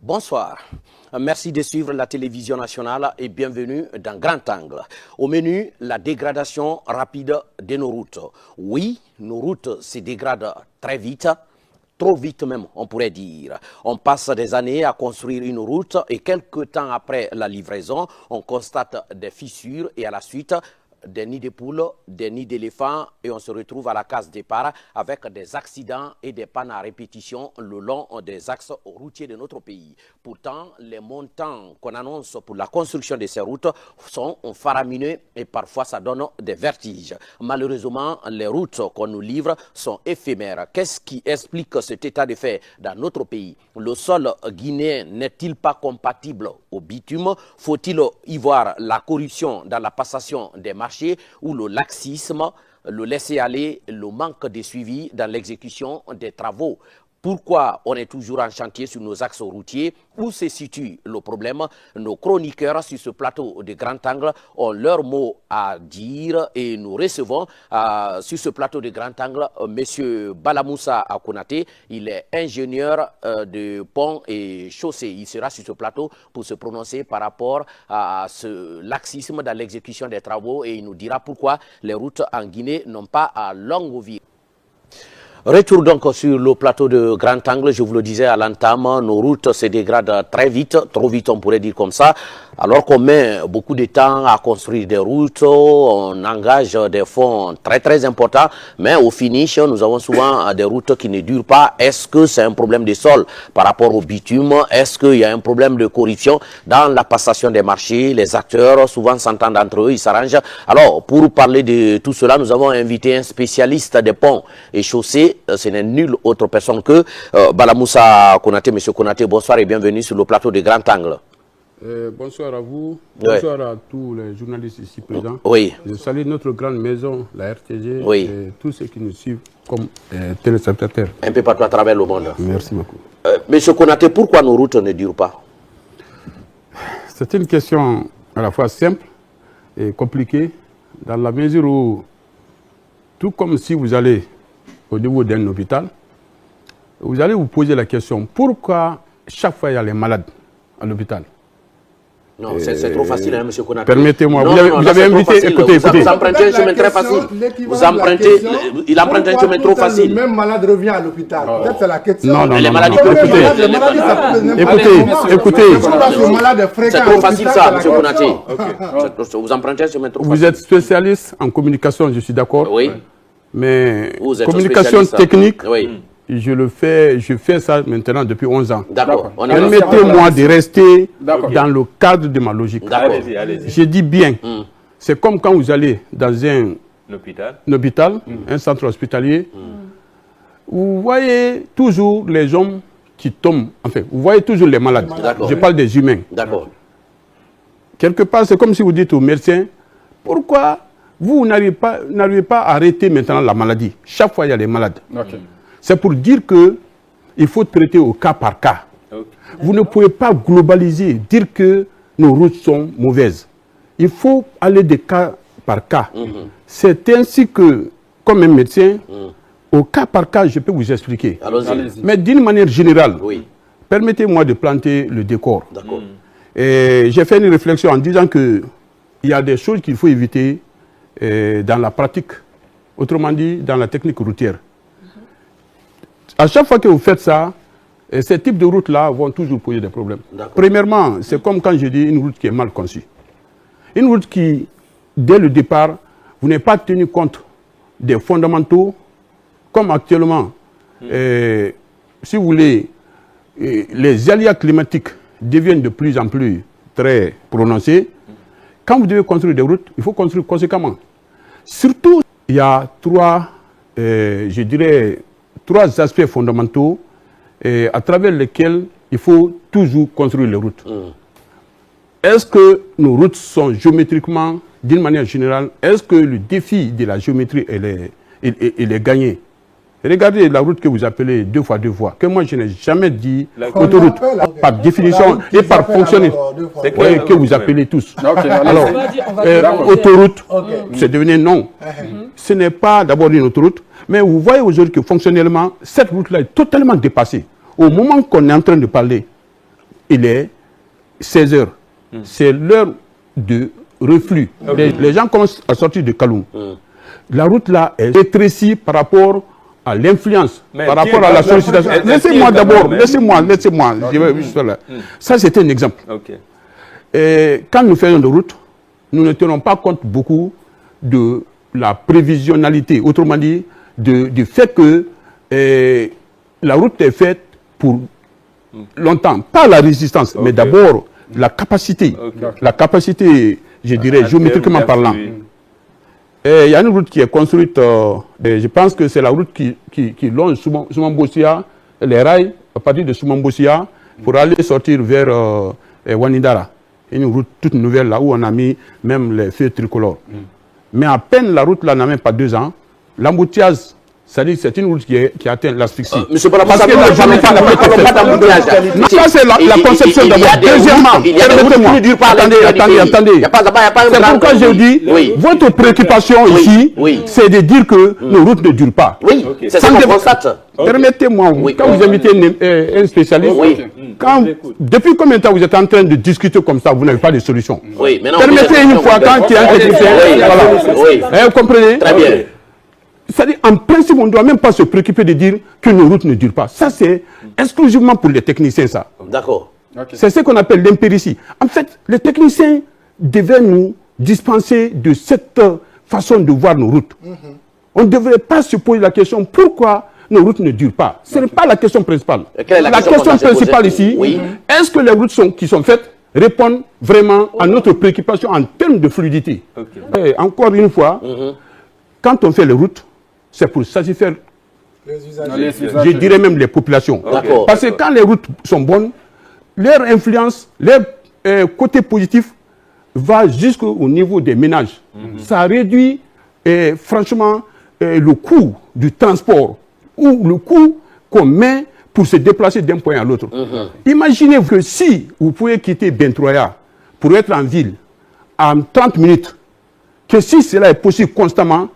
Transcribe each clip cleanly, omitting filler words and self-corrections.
Bonsoir. Merci de suivre la télévision nationale et bienvenue dans Grand Angle. Au menu, la dégradation rapide de nos routes. Oui, nos routes se dégradent très vite, trop vite même, on pourrait dire. On passe des années à construire une route et quelques temps après la livraison, on constate des fissures et à la suite, des nids de poules, des nids d'éléphants et on se retrouve à la case départ avec des accidents et des pannes à répétition le long des axes routiers de notre pays. Pourtant, les montants qu'on annonce pour la construction de ces routes sont faramineux et parfois ça donne des vertiges. Malheureusement, les routes qu'on nous livre sont éphémères. Qu'est-ce qui explique cet état de fait dans notre pays? Le sol guinéen n'est-il pas compatible au bitume? Faut-il y voir la corruption dans la passation des marchés ou le laxisme, le laisser-aller, le manque de suivi dans l'exécution des travaux? Pourquoi on est toujours en chantier sur nos axes routiers? Où se situe le problème? Nos chroniqueurs sur ce plateau de Grand Angle ont leur mot à dire et nous recevons sur ce plateau de Grand Angle M. Balamoussa Konaté. Il est ingénieur de pont et chaussée. Il sera sur ce plateau pour se prononcer par rapport à ce laxisme dans l'exécution des travaux et il nous dira pourquoi les routes en Guinée n'ont pas à longue vie. Retour donc sur le plateau de Grand Angle, je vous le disais à l'entame, nos routes se dégradent très vite, trop vite on pourrait dire comme ça, alors qu'on met beaucoup de temps à construire des routes, on engage des fonds très importants, mais au finish, nous avons souvent des routes qui ne durent pas. Est-ce que c'est un problème de sol par rapport au bitume? Est-ce qu'il y a un problème de corruption dans la passation des marchés? Les acteurs souvent s'entendent entre eux, ils s'arrangent. Alors, pour parler de tout cela, nous avons invité un spécialiste des ponts et chaussées. Ce n'est nulle autre personne que Balamoussa Konaté. Monsieur Konaté, bonsoir et bienvenue sur le plateau de Grand Angle. Bonsoir à vous, bonsoir à tous les journalistes ici présents. Oui. Je salue notre grande maison, la RTG, oui. Et tous ceux qui nous suivent comme téléspectateurs. Un peu partout à travers le monde. Merci beaucoup. Monsieur Konaté, pourquoi nos routes ne durent pas? C'est une question à la fois simple et compliquée, dans la mesure où, tout comme si vous allez au niveau d'un hôpital, vous allez vous poser la question, pourquoi chaque fois il y a les malades à l'hôpital? Non, c'est trop facile, hein, monsieur Konaté. Permettez-moi, vous avez invité, écoutez. Vous empruntez un chemin très facile. Vous empruntez, il emprunte un chemin trop facile. Le même malade revient à l'hôpital. Peut-être c'est la question. Non, les maladies écoutez. C'est trop facile ça, monsieur Konaté. Vous empruntez un chemin trop facile. Vous êtes spécialiste en communication, je suis d'accord. Oui. Mais communication technique, oui. je fais ça maintenant depuis 11 ans. D'accord. Permettez-moi de rester dans le cadre de ma logique. Allez-y. Je dis bien, c'est comme quand vous allez dans un hôpital, un centre hospitalier, vous voyez toujours les hommes qui tombent, enfin, vous voyez toujours les malades. Je parle des humains. D'accord. Quelque part, c'est comme si vous dites aux médecins, pourquoi vous n'arrivez pas à arrêter maintenant la maladie? Chaque fois, il y a des malades. C'est pour dire qu'il faut traiter au cas par cas. Vous ne pouvez pas globaliser, dire que nos routes sont mauvaises. Il faut aller de cas par cas. C'est ainsi que, comme un médecin, au cas par cas, je peux vous expliquer. Mais d'une manière générale, permettez-moi de planter le décor. J'ai fait une réflexion en disant qu'il y a des choses qu'il faut éviter dans la pratique, autrement dit dans la technique routière. À chaque fois que vous faites ça, ces types de routes-là vont toujours poser des problèmes. Premièrement, c'est comme quand je dis une route qui est mal conçue. Une route qui, dès le départ, vous n'avez pas tenu compte des fondamentaux, comme actuellement, si vous voulez, les aléas climatiques deviennent de plus en plus très prononcés. Quand vous devez construire des routes, il faut construire conséquemment. Surtout, il y a trois aspects fondamentaux à travers lesquels il faut toujours construire les routes. Est-ce que nos routes sont géométriquement, d'une manière générale, est-ce que le défi de la géométrie est gagné? Regardez la route que vous appelez 2 fois 2 voies, que moi je n'ai jamais dit autoroute, par définition et par fonctionnement, que vous appelez tous. Alors, autoroute, c'est devenu non. Ce n'est pas d'abord une autoroute, mais vous voyez aujourd'hui que fonctionnellement, cette route-là est totalement dépassée. Au moment qu'on est en train de parler, il est 16 heures. C'est l'heure de reflux. Les gens commencent à sortir de Kaloum. La route là est rétrécie par rapport à l'influence, par rapport à la sollicitation. Laissez-moi d'abord, laissez-moi. Je vais juste là. Ça, c'était un exemple. Et quand nous faisons de route, nous ne tenons pas compte beaucoup de la prévisionnalité, autrement dit, du fait que la route est faite pour longtemps, pas la résistance, mais d'abord la capacité. La capacité, je dirais, géométriquement parlant. Il y a une route qui est construite, je pense que c'est la route qui longe Soumambossia, les rails, à partir de Soumambossia, pour aller sortir vers Wanidara. Une route toute nouvelle là où on a mis même les feux tricolores. Mais à peine la route là n'a même pas 2 ans, l'embouteillage, c'est une route qui atteint l'asphyxie. Monsieur Bonaparte, pas d'embouteillage. Ça c'est la conception d'abord. Deuxièmement, permettez-moi. Attendez. C'est pourquoi je dis, votre préoccupation ici, c'est de dire que nos routes ne durent pas. Oui, c'est ça qu'on constate. Permettez-moi, quand vous invitez un spécialiste, depuis combien de temps vous êtes en train de discuter comme ça, vous n'avez pas de solution. Permettez une fois quand il y a un technicien. Vous comprenez? Très bien. C'est-à-dire, en principe, on ne doit même pas se préoccuper de dire que nos routes ne durent pas. Ça, c'est exclusivement pour les techniciens, ça. D'accord. C'est ce qu'on appelle l'impéritie. En fait, les techniciens devaient nous dispenser de cette façon de voir nos routes. On ne devrait pas se poser la question pourquoi nos routes ne durent pas. Ce n'est pas la question principale. La question principale ici, est-ce que les routes qui sont faites répondent vraiment à notre préoccupation en termes de fluidité? Et encore une fois, quand on fait les routes, c'est pour satisfaire, je dirais même les populations. Parce que quand les routes sont bonnes, leur influence, leur côté positif va jusqu'au niveau des ménages. Ça réduit franchement le coût du transport ou le coût qu'on met pour se déplacer d'un point à l'autre. Imaginez que si vous pouvez quitter Bentroya pour être en ville en 30 minutes, que si cela est possible constamment,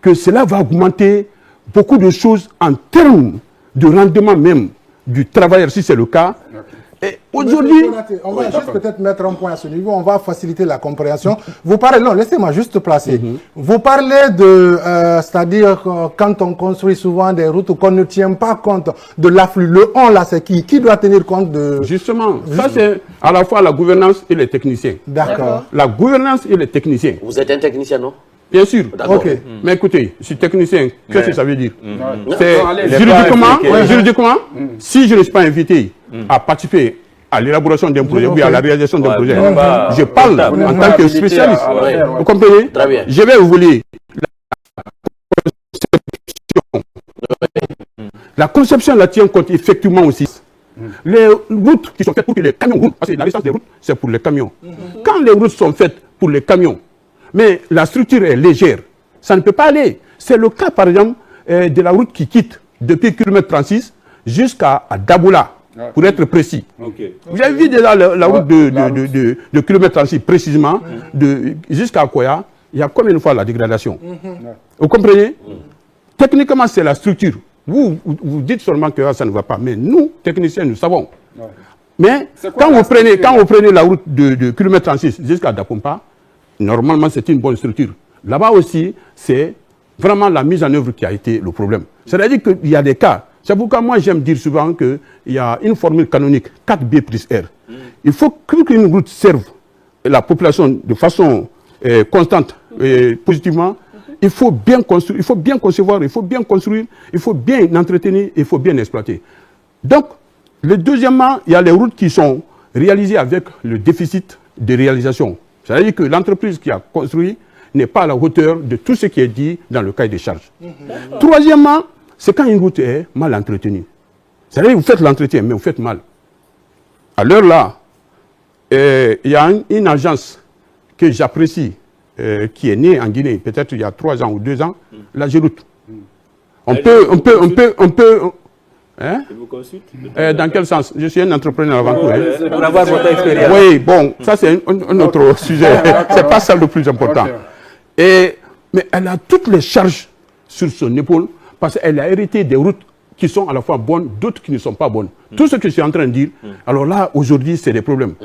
que cela va augmenter beaucoup de choses en termes de rendement même du travailleur, si c'est le cas. Et aujourd'hui... On va juste peut-être mettre un point à ce niveau, on va faciliter la compréhension. Vous parlez, non, laissez-moi juste placer. Vous parlez de, c'est-à-dire quand on construit souvent des routes qu'on ne tient pas compte de l'afflux. Le on là, c'est qui? Qui doit tenir compte de... Justement, ça c'est à la fois la gouvernance et les techniciens. D'accord. La gouvernance et les techniciens. Vous êtes un technicien, non? Bien sûr. Okay. Mais écoutez, je suis technicien, qu'est-ce que ça veut dire? C'est juridiquement, si je ne suis pas invité à participer à l'élaboration d'un projet ou à la réalisation d'un projet, je parle en tant que spécialiste. Vous comprenez? Très bien. Je vais vous lire la conception la tient compte effectivement aussi. Les routes qui sont faites pour que les camions roulent, parce que la distance des routes, c'est pour les camions. Quand les routes sont faites pour les camions, mais la structure est légère, ça ne peut pas aller. C'est le cas, par exemple, de la route qui quitte depuis km 36 jusqu'à Daboula, pour être précis. Vous avez vu déjà la route de km 36 précisément, jusqu'à Koya, il y a combien de fois la dégradation? Vous comprenez? Techniquement, c'est la structure. Vous dites seulement que ça ne va pas, mais nous, techniciens, nous savons. Mais quand vous prenez la route de km 36 jusqu'à Dapompa, normalement, c'est une bonne structure. Là-bas aussi, c'est vraiment la mise en œuvre qui a été le problème. C'est-à-dire qu'il y a des cas. C'est pourquoi moi, j'aime dire souvent qu'il y a une formule canonique, 4B plus R. Il faut qu'une route serve la population de façon constante et positivement. Il faut bien construire, il faut bien concevoir, il faut bien construire, il faut bien entretenir, il faut bien exploiter. Donc, deuxièmement, il y a les routes qui sont réalisées avec le déficit de réalisation. C'est-à-dire que l'entreprise qui a construit n'est pas à la hauteur de tout ce qui est dit dans le cahier des charges. Troisièmement, c'est quand une route est mal entretenue. C'est-à-dire que vous faites l'entretien, mais vous faites mal. À l'heure là, il y a une agence que j'apprécie, qui est née en Guinée, peut-être il y a 3 ans ou 2 ans, la Géroute. On peut... Hein? Dans quel sens? Je suis un entrepreneur avant tout. Pour avoir votre expérience. Oui, bon, ça c'est un autre sujet. C'est pas ça le plus important. Mais elle a toutes les charges sur son épaule parce qu'elle a hérité des routes qui sont à la fois bonnes, d'autres qui ne sont pas bonnes. Tout ce que je suis en train de dire, alors là, aujourd'hui, c'est des problèmes.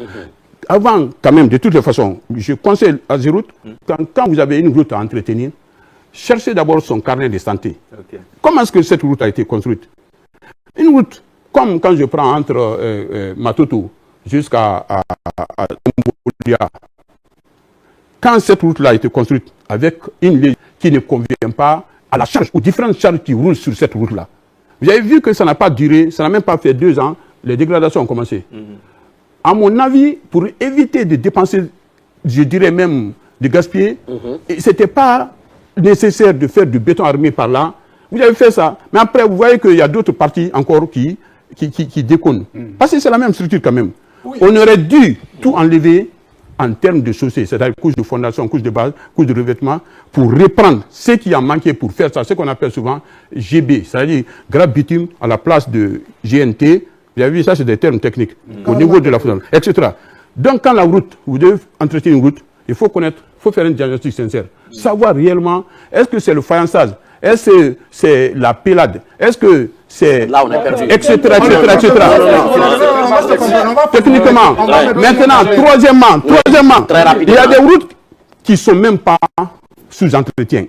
Avant, quand même, de toutes les façons, je conseille à Zeroute, quand vous avez une route à entretenir, cherchez d'abord son carnet de santé. Comment est-ce que cette route a été construite? Une route, comme quand je prends entre Matoto jusqu'à Mbolia, quand cette route-là a été construite avec une ligne qui ne convient pas à la charge, aux différentes charges qui roulent sur cette route-là, vous avez vu que ça n'a pas duré, ça n'a même pas fait 2 ans, les dégradations ont commencé. À mon avis, pour éviter de dépenser, je dirais même de gaspiller, ce n'était pas nécessaire de faire du béton armé par là. Vous avez fait ça, mais après vous voyez qu'il y a d'autres parties encore qui déconnent. Parce que c'est la même structure quand même. Oui. On aurait dû tout enlever en termes de chaussée, c'est-à-dire couche de fondation, couche de base, couche de revêtement, pour reprendre ce qui a manqué pour faire ça, ce qu'on appelle souvent GB, c'est-à-dire grave bitume à la place de GNT. Vous avez vu, ça c'est des termes techniques, au niveau de la fondation, etc. Donc quand la route, vous devez entretenir une route, il faut connaître, il faut faire un diagnostic sincère. Savoir réellement, est-ce que c'est le faïençage, est-ce que c'est la pélade, est-ce que c'est... Là, on est perdu. Etc. Techniquement. Maintenant, troisièmement, il y a des routes qui ne sont même pas sous entretien.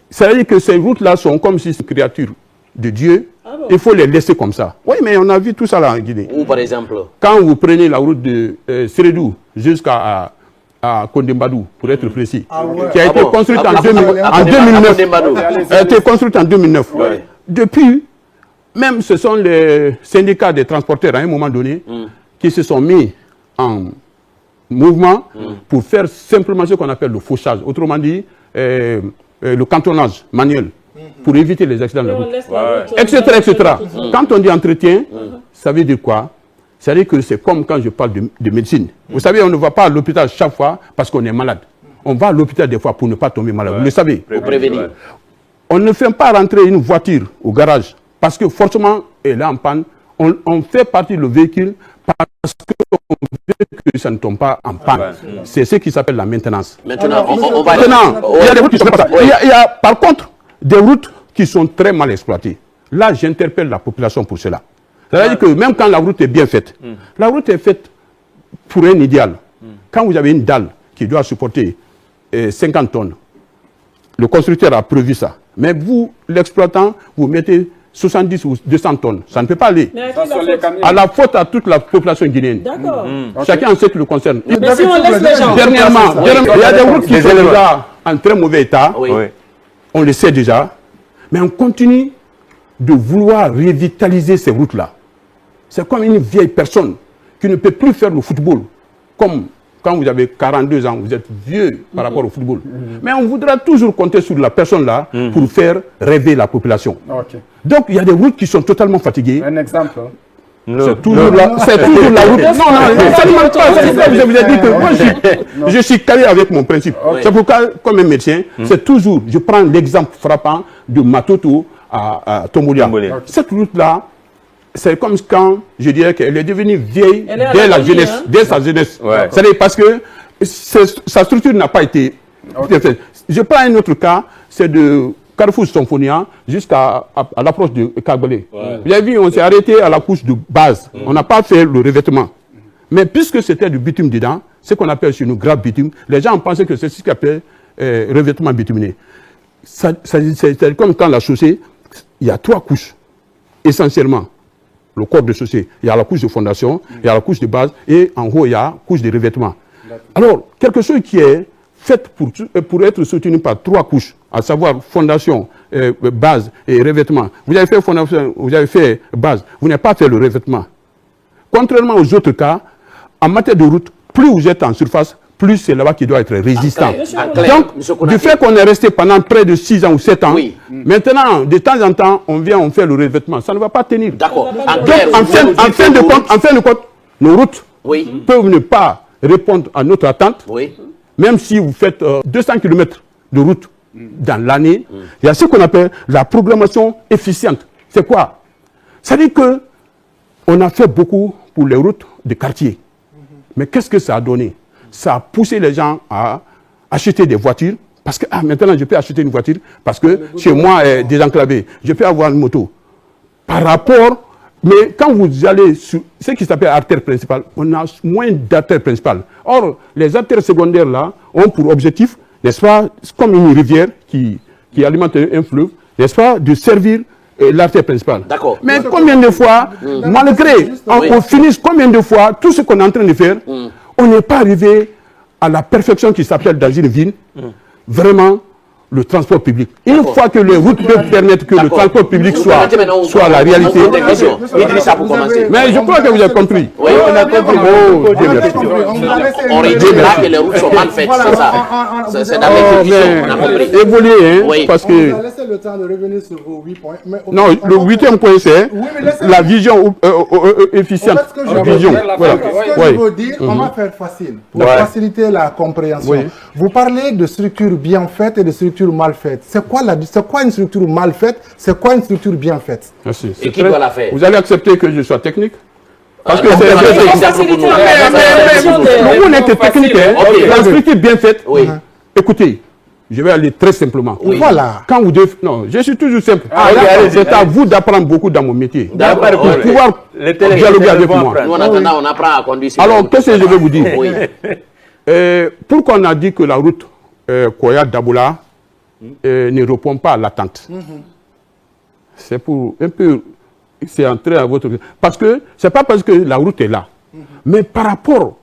C'est-à-dire que ces routes-là sont comme si c'est une créature de Dieu. Il faut les laisser comme ça. Oui, mais on a vu tout ça là en Guinée. Ou par exemple, quand vous prenez la route de Seredou jusqu'à Kondembadou, pour être précis, qui a été construite en 2009. A été construite en 2009. Ouais. Depuis, même ce sont les syndicats des transporteurs à un moment donné qui se sont mis en mouvement pour faire simplement ce qu'on appelle le fauchage. Autrement dit, le cantonnage manuel pour éviter les accidents de la route, etc. Quand on dit entretien, ça veut dire quoi? Ça veut dire que c'est comme quand je parle de médecine. Vous savez, on ne va pas à l'hôpital chaque fois parce qu'on est malade. On va à l'hôpital des fois pour ne pas tomber malade. Vous le savez. Pour prévenir. On ne fait pas rentrer une voiture au garage parce que forcément, elle est en panne. On fait partie du véhicule parce qu'on veut que ça ne tombe pas en panne. C'est ce qui s'appelle la maintenance. Maintenant, on va... il y a des routes qui sont comme ça. Il y a par contre des routes qui sont très mal exploitées. Là, j'interpelle la population pour cela. C'est-à-dire que même quand la route est bien faite, la route est faite pour un idéal. Quand vous avez une dalle qui doit supporter 50 tonnes, le constructeur a prévu ça. Mais vous, l'exploitant, vous mettez 70 ou 200 tonnes. Ça ne peut pas aller. À la faute à toute la population guinéenne. D'accord. Chacun en sait qui le concerne. Mais si on laisse les gens... Dernièrement, il y a des routes qui sont déjà en très mauvais état. Oui. On le sait déjà. Mais on continue de vouloir revitaliser ces routes-là. C'est comme une vieille personne qui ne peut plus faire le football. Comme quand vous avez 42 ans, vous êtes vieux par rapport au football. Mais on voudra toujours compter sur la personne-là pour faire rêver la population. Donc il y a des routes qui sont totalement fatiguées. Un exemple. C'est toujours la route. Non, ça ne manque pas. Je vous ai dit que moi, je suis calé avec mon principe. C'est pourquoi, comme un médecin, c'est toujours, je prends l'exemple frappant de Matoto à Tombolia. Cette route-là, c'est comme quand je dirais qu'elle est devenue vieille dès la jeunesse, dès sa jeunesse. C'est parce que sa structure n'a pas été faite. Je prends un autre cas, c'est de Carrefour Symphonia jusqu'à l'approche de Kagbale. Vous avez vu, on s'est arrêté à la couche de base. On n'a pas fait le revêtement. Mais puisque c'était du bitume dedans, ce qu'on appelle chez nous grave bitume, les gens pensaient que c'est ce qu'on appelle revêtement bituminé. C'est comme quand la chaussée, il y a 3 couches, essentiellement. Le corps de chaussée, il y a la couche de fondation, il y a la couche de base, et en haut, il y a la couche de revêtement. Alors, quelque chose qui est fait pour être soutenu par 3 couches, à savoir fondation, base et revêtement. Vous avez fait fondation, vous avez fait base, vous n'avez pas fait le revêtement. Contrairement aux autres cas, en matière de route, plus vous êtes en surface, plus c'est là-bas qui doit être résistant. Donc, du fait qu'on est resté pendant près de 6 ans ou 7 ans, maintenant, de temps en temps, on vient, on fait le revêtement. Ça ne va pas tenir. D'accord. Donc, en fin de compte, nos routes peuvent ne pas répondre à notre attente. Même si vous faites 200 km de route dans l'année, il y a ce qu'on appelle la programmation efficiente. C'est quoi? Ça veut dire qu'on a fait beaucoup pour les routes de quartier. Mais qu'est-ce que ça a donné? Ça a poussé les gens à acheter des voitures Parce que maintenant, je peux acheter une voiture parce que chez moi est désenclavé. Je peux avoir une moto. Par rapport, mais quand vous allez sur ce qui s'appelle artère principale, on a moins d'artères principales. Or, les artères secondaires là ont pour objectif, n'est-ce pas, comme une rivière qui alimente un fleuve, n'est-ce pas, de servir l'artère principale. D'accord. Mais combien de fois, malgré, on finisse combien de fois, tout ce qu'on est en train de faire, on n'est pas arrivé à la perfection qui s'appelle dans une ville, vraiment, le transport public. Une fois que les routes peuvent permettre que le transport public soit la réalité. Idrissa, pour commencer. Mais je crois que vous avez compris. Oui, on a compris. Oh, Dieu merci. On réduira que les routes sont mal faites, c'est ça. C'est dans les questions, on a compris. Évoluer, hein, Oui. parce que... On va laisser le temps de revenir sur vos 8 points. Non, le 8e point, c'est la vision efficiente. En fait, ce que je Vision. Voilà. Ce que je veux dire, on va faire facile, pour faciliter la compréhension. Oui. Vous parlez de structures bien faites et de structures mal faites. C'est quoi une structure mal faite? C'est quoi une structure bien faite? Merci. Et qui doit la faire? Vous allez accepter que je sois technique? Parce que donc, c'est... mais on est technique, hein. Ok. La structure bien faite. Oui. Écoutez, je vais aller très simplement. Oui. Voilà. Quand vous devez... Non, je suis toujours simple. C'est à vous d'apprendre beaucoup dans mon métier. D'accord. Pour pouvoir dialoguer avec moi. Nous, en attendant, on apprend à conduire. Alors, qu'est-ce que je vais vous dire? Oui. Pourquoi on a dit que la route Koya-Daboula ne répond pas à l'attente? C'est pour un peu... C'est entrer à votre... Parce que c'est pas parce que la route est là, mais par rapport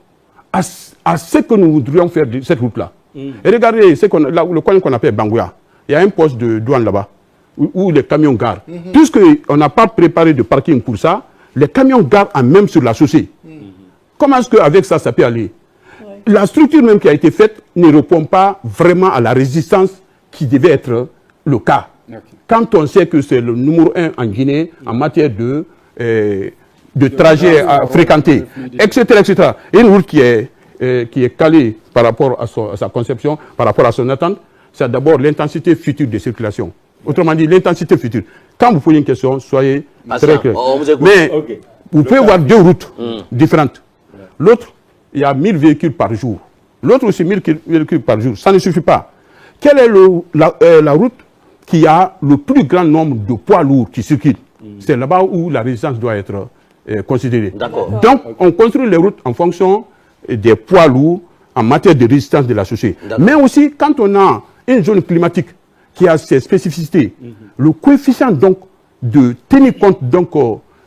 à ce que nous voudrions faire de cette route-là. Et regardez le coin qu'on appelle Bangouya. Il y a un poste de douane là-bas où les camions garent. Puisqu'on n'a pas préparé de parking pour ça, les camions garent même sur la chaussée. Comment est-ce qu'avec ça, ça peut aller? La structure même qui a été faite ne répond pas vraiment à la résistance qui devait être le cas. Quand on sait que c'est le numéro 1 en Guinée en matière de trajets à fréquenter, etc., etc. Et une route qui est calée par rapport à sa conception, par rapport à son attente, c'est d'abord l'intensité future de circulation. Autrement dit, l'intensité future. Quand vous posez une question, soyez très clair. Mais vous pouvez voir deux routes différentes. L'autre, il y a 1000 véhicules par jour. L'autre aussi 1000 véhicules par jour. Ça ne suffit pas. Quelle est la route qui a le plus grand nombre de poids lourds qui circulent? C'est là-bas où la résistance doit être considérée. Donc, on construit les routes en fonction des poids lourds en matière de résistance de la société. Mais aussi, quand on a une zone climatique qui a ses spécificités, le coefficient donc de tenir compte donc,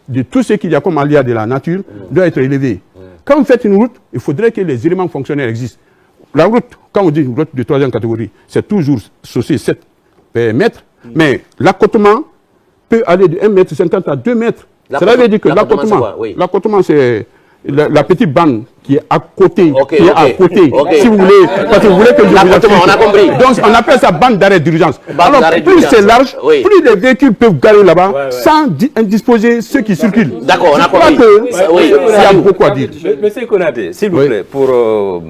de tout ce qu'il y a comme aléa de la nature doit être élevé. Quand vous faites une route, il faudrait que les éléments fonctionnels existent. La route, quand on dit une route de 3e catégorie, c'est toujours chaussée 7 mètres, mais l'accotement peut aller de 1,50 m à 2 mètres. Cela veut dire que l'accotement, c'est la petite bande qui est à côté, si vous voulez, parce que vous voulez que je vous explique. On a compris. Donc, on appelle ça bande d'arrêt d'urgence. Alors, plus c'est large, plus les véhicules peuvent garer là-bas sans indisposer ceux qui circulent. D'accord, on a compris. Je crois qu'il y a beaucoup à dire. Monsieur Konaté, s'il vous plaît, pour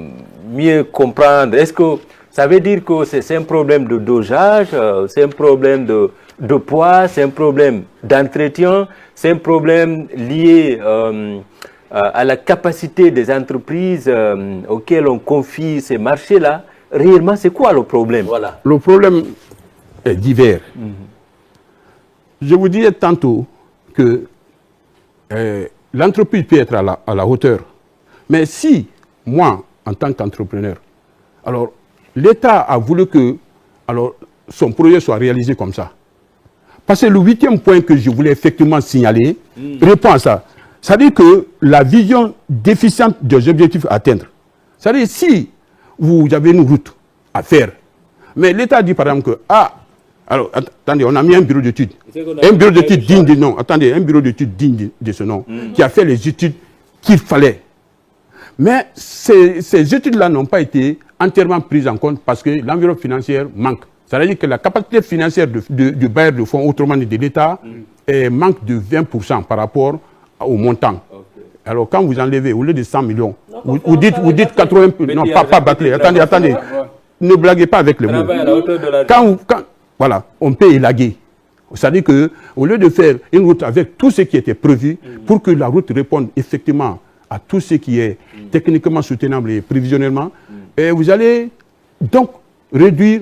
mieux comprendre, est-ce que ça veut dire que c'est un problème de dosage, c'est un problème de poids, c'est un problème d'entretien, c'est un problème lié à la capacité des entreprises auxquelles on confie ces marchés-là? Réellement, c'est quoi le problème? Voilà. Le problème est divers. Je vous disais tantôt que l'entreprise peut être à la hauteur. Mais si, moi, en tant qu'entrepreneur, alors, l'État a voulu que son projet soit réalisé comme ça. Parce que le 8e point que je voulais effectivement signaler répond à ça. C'est-à-dire que la vision déficiente des objectifs à atteindre. C'est-à-dire si vous avez une route à faire, mais l'État dit par exemple que, alors attendez, on a mis un bureau d'études. Un bureau d'études digne de nom. Attendez, un bureau d'études digne de ce nom, qui a fait les études qu'il fallait. Mais ces études-là n'ont pas été entièrement prises en compte parce que l'enveloppe financière manque. C'est-à-dire que la capacité financière du bailleur de fonds, autrement dit de l'État, manque de 20% par rapport au montant. Alors quand vous enlevez, au lieu de 100 millions, vous dites 80... Non, pas bâcler. Attendez. Ne blaguez pas avec les mots. Voilà, on peut élaguer. C'est-à-dire qu'au lieu de faire une route avec tout ce qui était prévu, pour que la route réponde effectivement à tout ce qui est techniquement soutenable et prévisionnellement, et vous allez donc réduire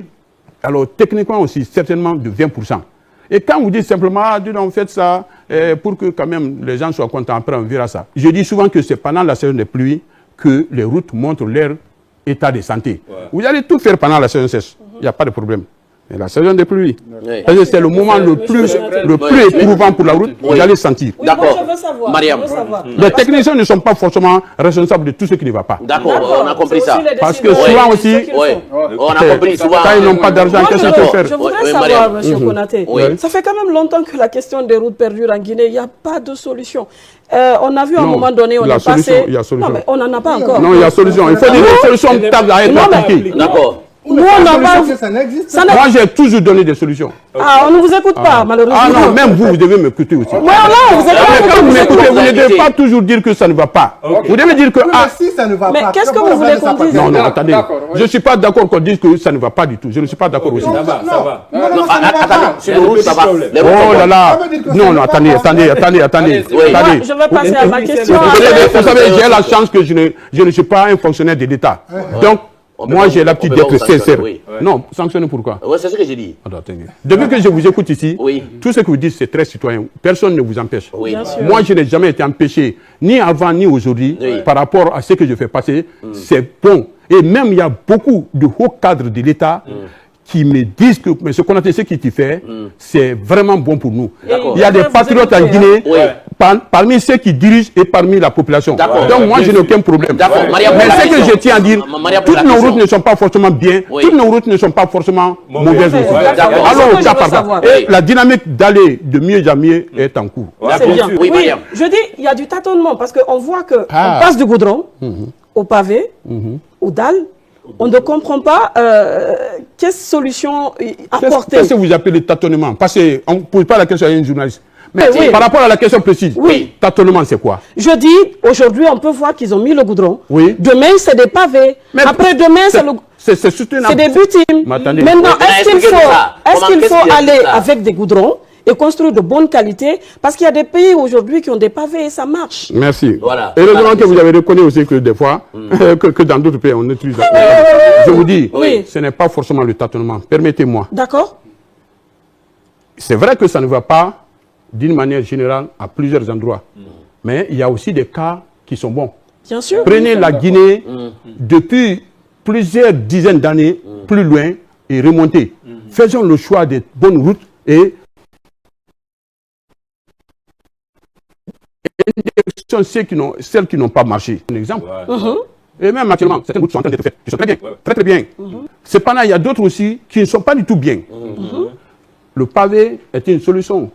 Alors, techniquement aussi, certainement de 20%. Et quand vous dites simplement, ah, on fait ça pour que quand même les gens soient contents, après on verra ça. Je dis souvent que c'est pendant la saison des pluies que les routes montrent leur état de santé. Ouais. Vous allez tout faire pendant la saison sèche, il n'y a pas de problème. Mais la saison des pluies, c'est le moment le plus éprouvant pour la route, vous allez sentir. Oui, d'accord. Mariam, les techniciens ne sont pas forcément responsables de tout ce qui ne va pas. D'accord, on a compris ça. Parce que souvent aussi, on a compris souvent. Quand ils n'ont pas d'argent, qu'est-ce qu'ils peuvent faire? Je voudrais savoir, M. Konaté, ça fait quand même longtemps que la question des routes perdure en Guinée, il n'y a pas de solution. On a vu à un moment donné, on est passé... Non, mais on n'en a pas encore. Non, il y a solution. Il faut dire que les solutions tardent à être appliquées. D'accord. Nous, on n'a pas... Ça n'existe pas. Moi, j'ai toujours donné des solutions. Ah, on ne vous écoute pas, malheureusement. Ah non, même vous devez m'écouter aussi. Ouais, non, vous quand vous m'écoutez, vous ne devez pas toujours dire que ça ne va pas. Vous devez dire que... Ah, si ça ne va pas... Mais qu'est-ce que vous voulez qu'on dise? Non, non, attendez. Je ne suis pas d'accord qu'on dise que ça ne va pas du tout. Je ne suis pas d'accord aussi. Ça va, ça va. Non, attendez, sur les routes, ça va. Oh là là. Non, non, attendez. Je vais passer à ma question. Vous savez, j'ai la chance que je ne suis pas un fonctionnaire de l'État. Donc, moi, j'ai l'habitude d'être sincère. Non, sanctionner pourquoi? Oui, c'est ce que j'ai dit. Depuis que je vous écoute ici, tout ce que vous dites, c'est très citoyen. Personne ne vous empêche. Moi, je n'ai jamais été empêché, ni avant, ni aujourd'hui, par rapport à ce que je fais passer. C'est bon. Et même, il y a beaucoup de hauts cadres de l'État qui me disent que M. Konaté, ce qu'il fait, c'est vraiment bon pour nous. Il y a des patriotes en Guinée, parmi ceux qui dirigent et parmi la population. Donc moi, je n'ai aucun problème. Mais ce que je tiens à dire, toutes nos routes ne sont pas forcément bien, toutes nos routes ne sont pas forcément mauvaises aussi. Alors, ça par et la dynamique d'aller de mieux en mieux est en cours. C'est bien. Oui, je dis, il y a du tâtonnement parce qu'on voit qu'on passe du goudron au pavé, aux dalles. On ne comprend pas quelle solution apporter. Qu'est-ce que vous appelez tâtonnement? Parce qu'on ne pose pas la question à un journaliste. Mais par rapport à la question précise, tâtonnement, c'est quoi? Je dis, aujourd'hui, on peut voir qu'ils ont mis le goudron. Demain, c'est des pavés. Mais après demain, c'est soutenable. des butines. Maintenant, est-ce qu'il faut aller avec des goudrons et construire de bonne qualité, parce qu'il y a des pays aujourd'hui qui ont des pavés et ça marche. Merci. Voilà. Et heureusement que vous avez reconnu aussi que des fois, que dans d'autres pays, on utilise. Je vous dis, ce n'est pas forcément le tâtonnement. Permettez-moi. D'accord. C'est vrai que ça ne va pas d'une manière générale à plusieurs endroits. Mais il y a aussi des cas qui sont bons. Bien sûr. Prenez la Guinée depuis plusieurs dizaines d'années plus loin et remontez. Faisons le choix des bonnes routes et celles qui n'ont pas marché. Un exemple. Et même actuellement, certaines routes sont en train d'être faites, qui sont très bien, très bien. Cependant, il y a d'autres aussi qui ne sont pas du tout bien. Le pavé est une solution.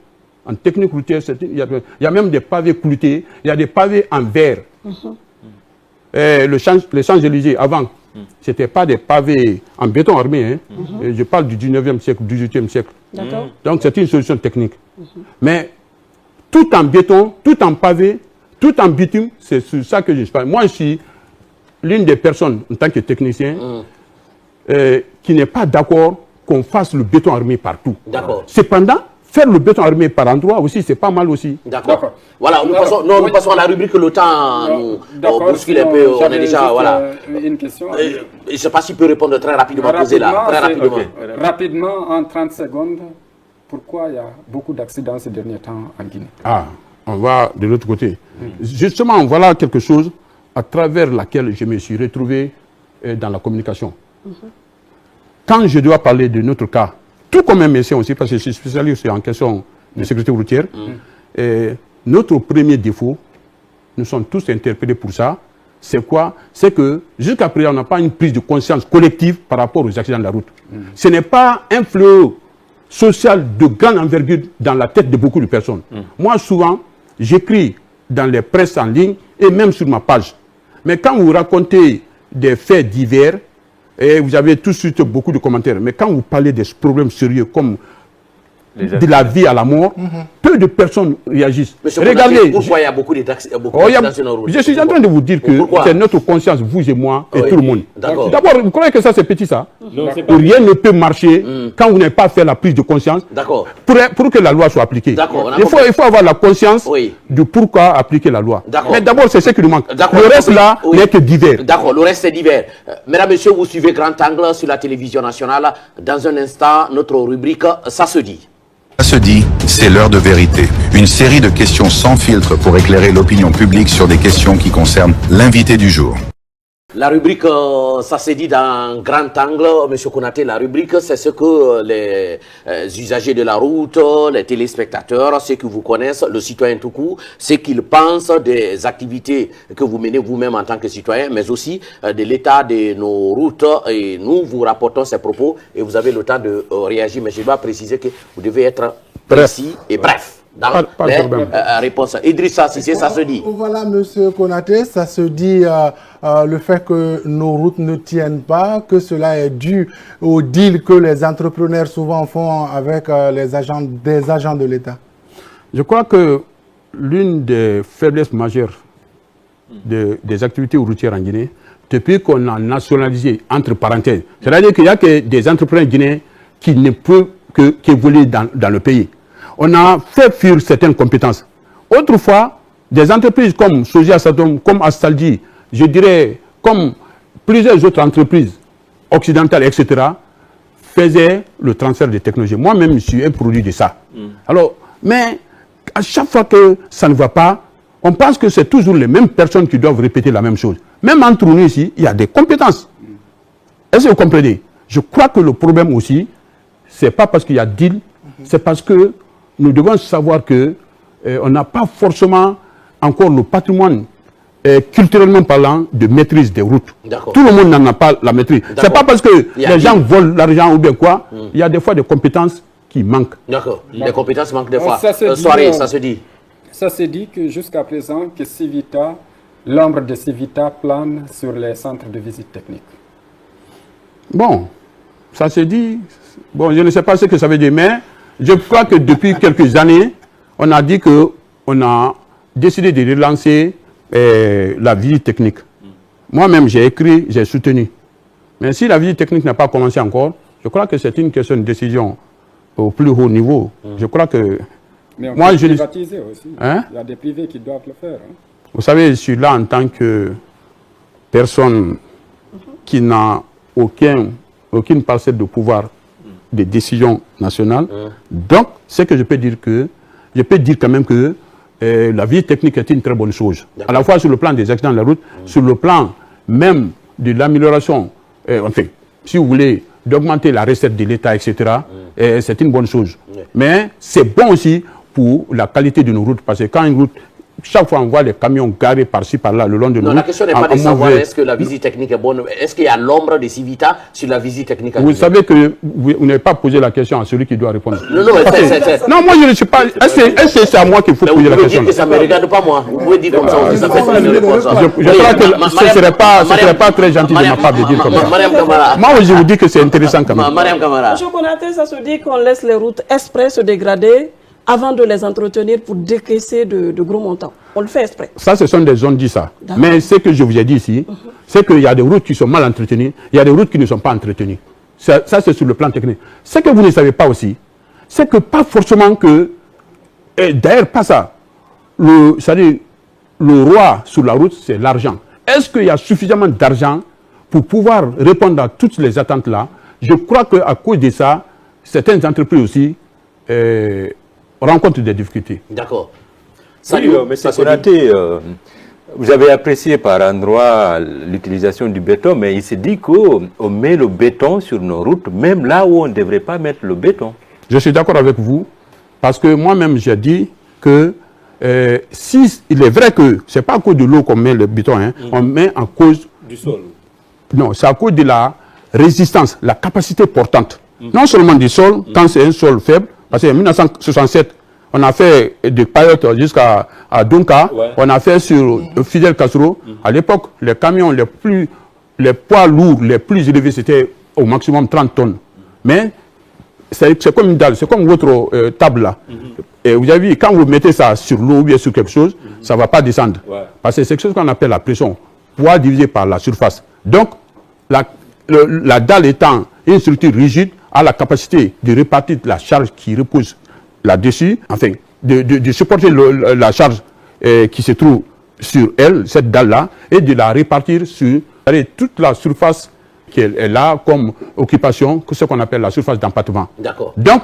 En technique routière, il y a même des pavés cloutés, il y a des pavés en verre. Les Champs-Élysées, avant, ce n'étaient pas des pavés en béton armé. Je parle du 19e siècle, du 18e siècle. Donc, c'est une solution technique. Mais tout en béton, tout en pavé, tout en bitume, c'est sur ça que je parle. Moi, je suis l'une des personnes, en tant que technicien, qui n'est pas d'accord qu'on fasse le béton armé partout. Cependant, faire le béton armé par endroit aussi, c'est pas mal aussi. D'accord. Voilà, nous passons à la rubrique le temps nous bouscule un peu. On est déjà, voilà. Une question. Je ne sais pas s'il peut répondre très rapidement. Rapidement, en 30 secondes, pourquoi il y a beaucoup d'accidents ces derniers temps en Guinée? Ah, on va de l'autre côté. Justement, voilà quelque chose à travers laquelle je me suis retrouvé dans la communication. Quand je dois parler de notre cas, tout comme un médecin aussi, parce que je suis spécialiste en question de sécurité routière, notre premier défaut, nous sommes tous interpellés pour ça, c'est quoi? C'est que jusqu'à présent, on n'a pas une prise de conscience collective par rapport aux accidents de la route. Ce n'est pas un fléau social de grande envergure dans la tête de beaucoup de personnes. Moi, souvent, j'écris dans les presses en ligne et même sur ma page. Mais quand vous racontez des faits divers, et vous avez tout de suite beaucoup de commentaires, mais quand vous parlez des problèmes sérieux comme de la vie à la mort, peu de personnes réagissent. Regardez, pourquoi il y a beaucoup d'accidents sur nos routes? Je suis en train de vous dire que c'est notre conscience, vous et moi, et tout le monde. D'abord, vous croyez que ça c'est petit ça? Non, rien ne peut marcher quand vous n'avez pas fait la prise de conscience pour que la loi soit appliquée. Il faut avoir la conscience de pourquoi appliquer la loi. Mais d'abord, c'est ce qui nous manque. Le reste là n'est que divers. D'accord, le reste c'est divers. Mesdames, Messieurs, vous suivez Grand Angle sur la télévision nationale. Dans un instant, notre rubrique « Ça se dit ». Ça se dit, c'est l'heure de vérité. Une série de questions sans filtre pour éclairer l'opinion publique sur des questions qui concernent l'invité du jour. La rubrique, ça s'est dit dans Grand Angle, Monsieur Konaté, la rubrique, c'est ce que les usagers de la route, les téléspectateurs, ceux qui vous connaissent, le citoyen tout court, ce qu'ils pensent des activités que vous menez vous-même en tant que citoyen, mais aussi de l'état de nos routes. Et nous vous rapportons ces propos et vous avez le temps de réagir. Mais je dois préciser que vous devez être précis et bref. Dans les réponses. Idrissa Cissé, ça se dit. Voilà, Monsieur Konaté, ça se dit le fait que nos routes ne tiennent pas, que cela est dû au deal que les entrepreneurs souvent font avec des agents de l'État. Je crois que l'une des faiblesses majeures des activités routières en Guinée, depuis qu'on a nationalisé, entre parenthèses, c'est-à-dire qu'il n'y a que des entrepreneurs guinéens qui ne peuvent qu'évoluer dans le pays. On a fait fuir certaines compétences. Autrefois, des entreprises comme Soja Satom, comme Astaldi, je dirais, comme plusieurs autres entreprises occidentales, etc., faisaient le transfert de technologies. Moi-même, je suis un produit de ça. Alors, mais à chaque fois que ça ne va pas, on pense que c'est toujours les mêmes personnes qui doivent répéter la même chose. Même entre nous ici, il y a des compétences. Est-ce que vous comprenez? Je crois que le problème aussi, ce n'est pas parce qu'il y a deal, c'est parce que nous devons savoir qu'on n'a pas forcément encore le patrimoine culturellement parlant de maîtrise des routes. Tout le monde n'en a pas la maîtrise. Ce n'est pas parce que les gens volent l'argent ou bien quoi, il y a des fois des compétences qui manquent. D'accord, les compétences manquent des fois. Ça se dit. Ça se dit que jusqu'à présent, que Civita, l'ombre de Civita plane sur les centres de visite technique. Bon, ça se dit. Bon, je ne sais pas ce que ça veut dire, mais je crois que depuis quelques années, on a dit qu'on a décidé de relancer la visite technique. Moi-même, j'ai écrit, j'ai soutenu. Mais si la visite technique n'a pas commencé encore, je crois que c'est une question de décision au plus haut niveau. Je crois que... Mais on peut privatiser aussi. Hein? Il y a des privés qui doivent le faire. Hein? Vous savez, je suis là en tant que personne qui n'a aucune parcelle de pouvoir des décisions nationales. Donc, ce que je peux dire quand même que la visite technique est une très bonne chose. À la fois sur le plan des accidents de la route, sur le plan même de l'amélioration, enfin, si vous voulez, d'augmenter la recette de l'État, etc., c'est une bonne chose. Mais c'est bon aussi pour la qualité de nos routes, parce que quand une route, chaque fois on voit les camions garés par-ci, par-là, le long de nos routes. La question n'est pas de savoir est-ce que la visite technique est bonne, est-ce qu'il y a l'ombre de Civita sur la visite technique? Vous savez que vous n'avez pas posé la question à celui qui doit répondre. Non, moi je ne suis pas... Est-ce que c'est à moi qu'il faut poser la question? Vous pouvez dire que ça ne me regarde pas moi. Vous pouvez dire comme ça aussi, ça fait une réponse. Je crois que ce ne serait pas très gentil de ma part de dire comme ça. Moi, je vous dis que c'est intéressant quand même. Mariam Kamara. Monsieur Konaté, ça se dit qu'on laisse les routes exprès se dégrader avant de les entretenir pour décaisser de gros montants. On le fait exprès. Ça, ce sont des zones dit ça. Mais ce que je vous ai dit ici, c'est qu'il y a des routes qui sont mal entretenues, il y a des routes qui ne sont pas entretenues. Ça c'est sur le plan technique. Ce que vous ne savez pas aussi, c'est que pas forcément que... D'ailleurs, pas ça. C'est-à-dire, le roi sur la route, c'est l'argent. Est-ce qu'il y a suffisamment d'argent pour pouvoir répondre à toutes les attentes là? Je crois qu'à cause de ça, certaines entreprises aussi rencontrent des difficultés. D'accord. Salut, M. Konaté, vous avez apprécié par endroit l'utilisation du béton, mais il s'est dit qu'on met le béton sur nos routes, même là où on ne devrait pas mettre le béton. Je suis d'accord avec vous, parce que moi-même j'ai dit que si il est vrai que ce n'est pas à cause de l'eau qu'on met le béton, hein, on met à cause... Du sol. Non, c'est à cause de la résistance, la capacité portante. Non seulement du sol, quand c'est un sol faible, parce qu'en 1967, on a fait des paillotes jusqu'à Dunka, on a fait sur Fidel Castro. À l'époque, les camions les poids lourds les plus élevés, c'était au maximum 30 tonnes. Mais c'est comme une dalle, c'est comme votre table là. Et vous avez vu, quand vous mettez ça sur l'eau ou bien sur quelque chose, ça ne va pas descendre. Parce que c'est quelque chose qu'on appelle la pression, poids divisé par la surface. Donc, la dalle étant une structure rigide, a la capacité de répartir la charge qui repose là-dessus, enfin, de supporter la charge qui se trouve sur elle, cette dalle-là, et de la répartir sur toute la surface qu'elle a comme occupation, ce qu'on appelle la surface d'empattement. D'accord. Donc,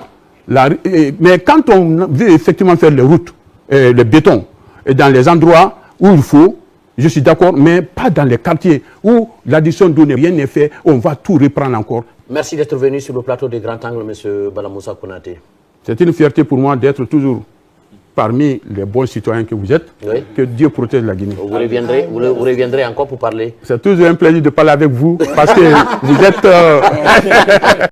mais quand on veut effectivement faire les routes, le béton, et dans les endroits où il faut, je suis d'accord, mais pas dans les quartiers où l'addition d'eau n'est rien n'est fait, on va tout reprendre encore. Merci d'être venu sur le plateau de Grand Angle, M. Bala Moussa Konaté. C'est une fierté pour moi d'être toujours parmi les bons citoyens que vous êtes. Oui. Que Dieu protège la Guinée. Vous reviendrez encore pour parler. C'est toujours un plaisir de parler avec vous parce que vous êtes...